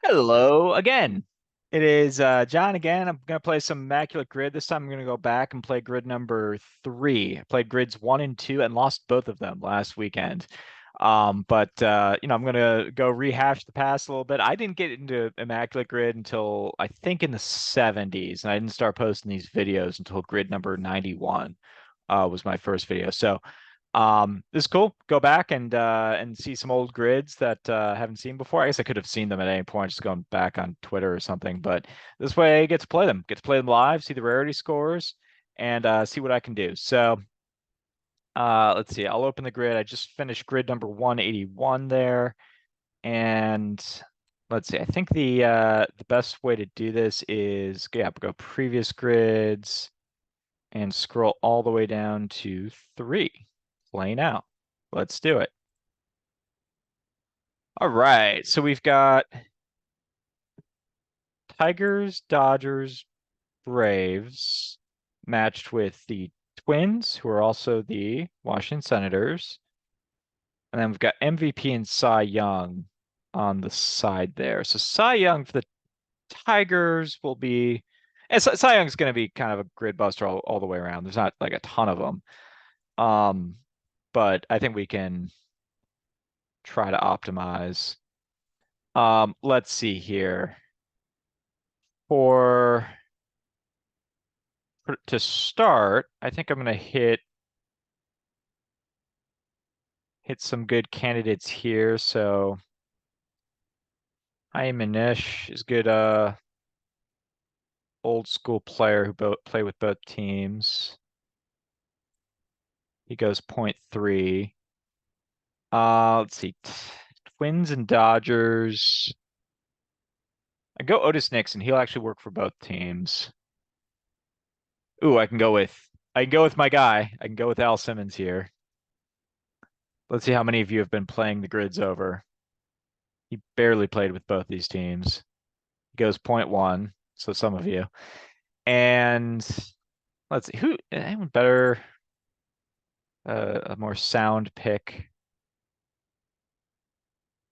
Hello again. It is John again. I'm going to play some Immaculate Grid. This time I'm going to go back and play grid number three. I played grids one and two and lost both of them last weekend. But I'm going to go rehash the past a little bit. I didn't get into Immaculate Grid until I think in the 70s, and I didn't start posting these videos until grid number 91 was my first video. So this is cool. Go back and see some old grids that I haven't seen before. I guess I could have seen them at any point, just going back on Twitter or something. But this way, I get to play them. Get to play them live, see the rarity scores, and see what I can do. So let's see. I'll open the grid. I just finished grid number 181 there, and let's see. I think the best way to do this is go previous grids and scroll all the way down to 3. Playing out. Let's do it. All right, so we've got Tigers, Dodgers, Braves matched with the Twins, who are also the Washington Senators. And then we've got MVP and Cy Young on the side there. So Cy Young for the Tigers will be, and Cy Young's going to be kind of a grid buster all the way around. There's not like a ton of them. Um, but I think we can try to optimize. Let's see here. For to start, I think I'm gonna hit some good candidates here. So Hi Manish is good old school player who both play with both teams. He goes 0.3. Let's see. Twins and Dodgers. I go Otis Nixon. He'll actually work for both teams. Ooh, I can go with my guy. I can go with Al Simmons here. Let's see how many of you have been playing the grids over. He barely played with both these teams. He goes 0.1, so some of you. And let's see, anyone better, a more sound pick?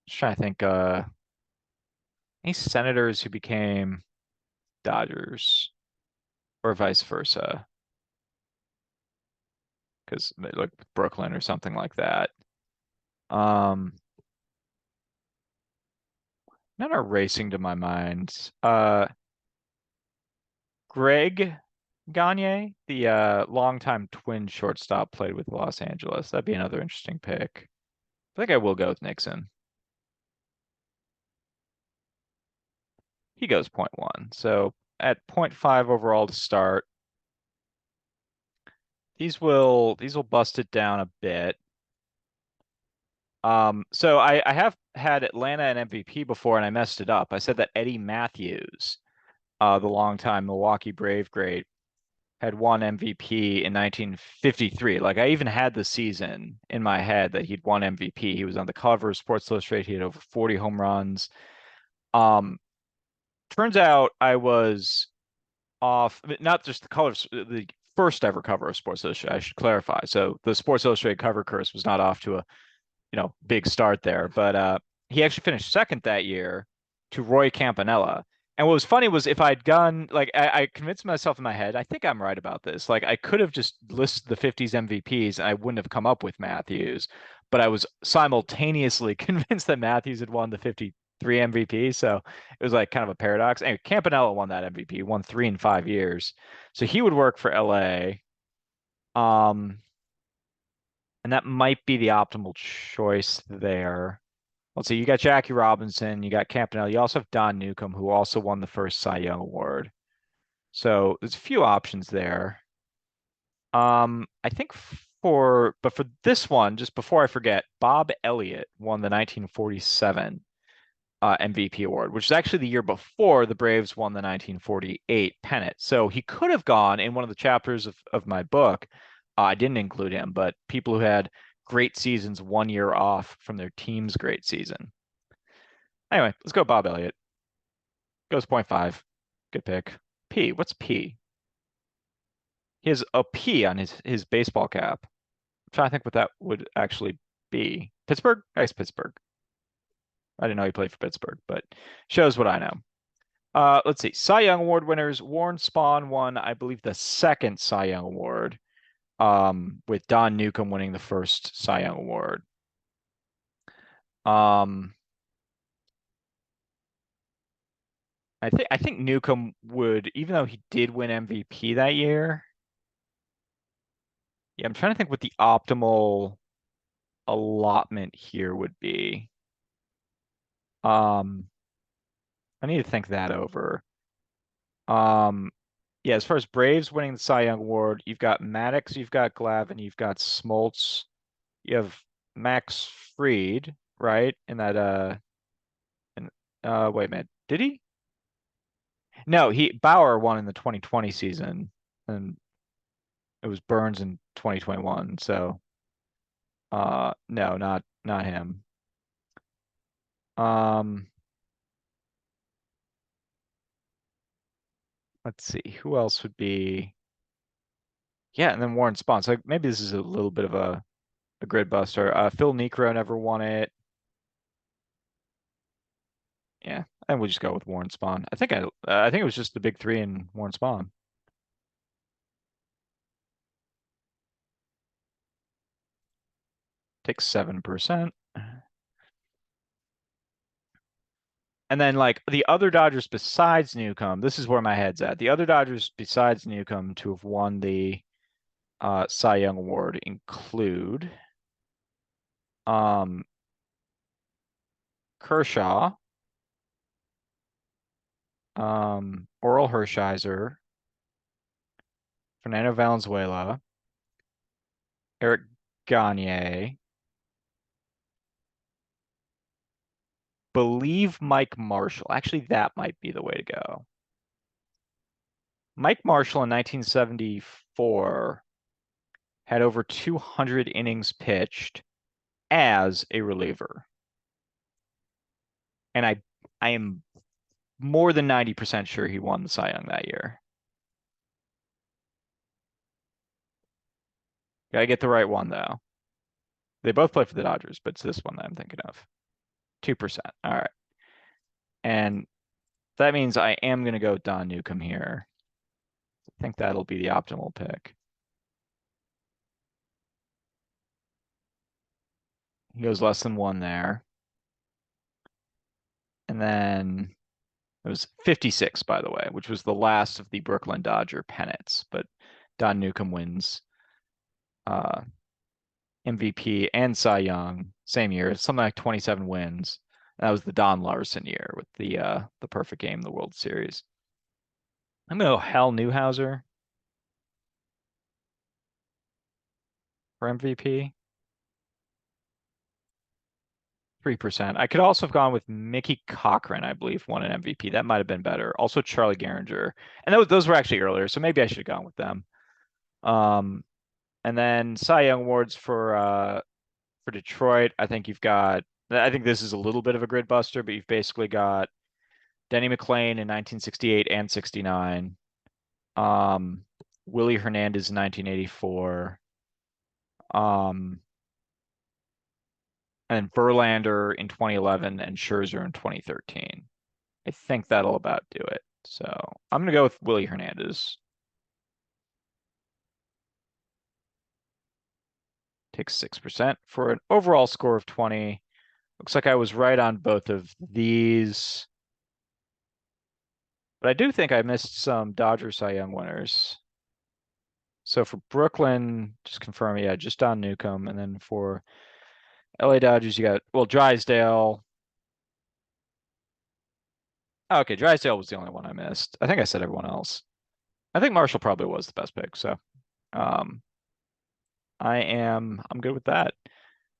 Just trying to think, any Senators who became Dodgers or vice versa, because they look Brooklyn or something like that. Um, None are racing to my mind. Greg Gagne, the longtime Twin shortstop, played with Los Angeles. That'd be another interesting pick. I think I will go with Nixon. He goes 0.1. So at 0.5 overall to start, these will bust it down a bit. So I have had Atlanta and MVP before, and I messed it up. I said that Eddie Matthews, the longtime Milwaukee Brave great, had won MVP in 1953. Like I even had the season in my head that he'd won MVP. He was on the cover of Sports Illustrated. He had over 40 home runs. Um, Turns out I was off, not just the colors, the first ever cover of Sports Illustrated, I should clarify. So the Sports Illustrated cover curse was not off to a, big start there, but he actually finished second that year to Roy Campanella. And what was funny was if I'd gone, like, I convinced myself in my head, I think I'm right about this. Like, I could have just listed the 50s MVPs and I wouldn't have come up with Matthews, but I was simultaneously convinced that Matthews had won the 53 MVP. So it was like kind of a paradox. Anyway, Campanella won that MVP, won 3 in 5 years. So he would work for LA. Um, and that might be the optimal choice there. Let's see, you got Jackie Robinson, you got Campanella, you also have Don Newcomb, who also won the first Cy Young Award. So there's a few options there. I think but for this one, just before I forget, Bob Elliott won the 1947 MVP award, which is actually the year before the Braves won the 1948 pennant. So he could have gone in one of the chapters of my book. I didn't include him, but people who had great seasons 1 year off from their team's great season. Anyway, let's go Bob Elliott. Goes 0.5. Good pick. P. What's P? He has a P on his baseball cap. I'm trying to think what that would actually be. Pittsburgh? Nice Pittsburgh. I didn't know he played for Pittsburgh, but shows what I know. Let's see. Cy Young Award winners. Warren Spahn won, I believe, the second Cy Young Award, with Don Newcombe winning the first Cy Young Award. Um, I think Newcombe would, even though he did win MVP that year. Yeah, I'm trying to think what the optimal allotment here would be. Um, I need to think that over. Um, yeah, as far as Braves winning the Cy Young Award, you've got Maddox, you've got Glavine, you've got Smoltz, you have Max Fried, right? In that in, wait a minute, did he? No, he Bauer won in the 2020 season, and it was Burns in 2021. So, no, not him. Um, let's see, who else would be? Yeah, and then Warren Spahn. So maybe this is a little bit of a grid buster. Phil Niekro never won it. Yeah, and we'll just go with Warren Spahn. I think it was just the big three and Warren Spahn. Take 7%. And then like the other Dodgers besides Newcomb, this is where my head's at. The other Dodgers besides Newcomb to have won the Cy Young Award include um, Kershaw, Oral Hershiser, Fernando Valenzuela, Eric Gagne, believe Mike Marshall. Actually, that might be the way to go. Mike Marshall in 1974 had over 200 innings pitched as a reliever. And I am more than 90% sure he won the Cy Young that year. Gotta get the right one though. They both play for the Dodgers, but it's this one that I'm thinking of. 2%. All right. And that means I am gonna go Don Newcombe here. I think that'll be the optimal pick. He goes less than one there. And then it was 56, by the way, which was the last of the Brooklyn Dodger pennants. But Don Newcombe wins MVP and Cy Young same year, something like 27 wins. That was the Don Larson year with the perfect game, the World Series. I'm gonna go Hal Newhouser for MVP. 3%. I could also have gone with Mickey Cochran, I believe, won an MVP. That might have been better. Also Charlie Gehringer. And those were actually earlier, so maybe I should have gone with them. And then Cy Young awards for Detroit. I think this is a little bit of a grid buster, but you've basically got Denny McLain in 1968 and 69. Willie Hernandez in 1984. And Verlander in 2011 and Scherzer in 2013. I think that'll about do it. So I'm gonna go with Willie Hernandez. Takes 6% for an overall score of 20. Looks like I was right on both of these. But I do think I missed some Dodger Cy Young winners. So for Brooklyn, just confirm, yeah, just Don Newcombe. And then for LA Dodgers, you got, well, Drysdale. Oh, okay, Drysdale was the only one I missed. I think I said everyone else. I think Marshall probably was the best pick. So um, I'm good with that.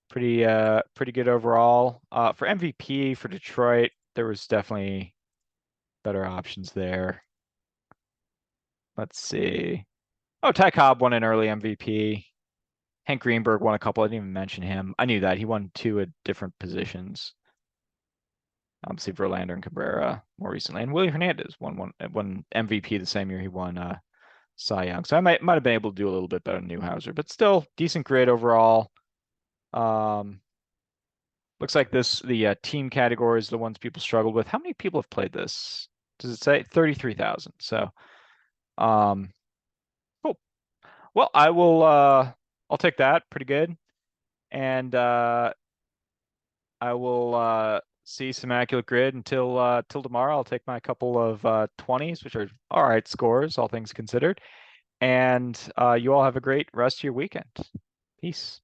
Pretty good overall. For MVP for Detroit, there was definitely better options there. Let's see. Oh, Ty Cobb won an early MVP. Hank Greenberg won a couple. I didn't even mention him. I knew that. He won two at different positions. Obviously, Verlander and Cabrera more recently. And Willie Hernandez won MVP the same year he won Cy Young. So I might have been able to do a little bit better than Newhouser, but still decent grade overall. Looks like the team category is the ones people struggled with. How many people have played this? Does it say 33,000? So, um, cool. Well, I'll take that. Pretty good. And I will see some Immaculate Grid until till tomorrow. I'll take my couple of 20s, which are all right scores, all things considered. And you all have a great rest of your weekend. Peace.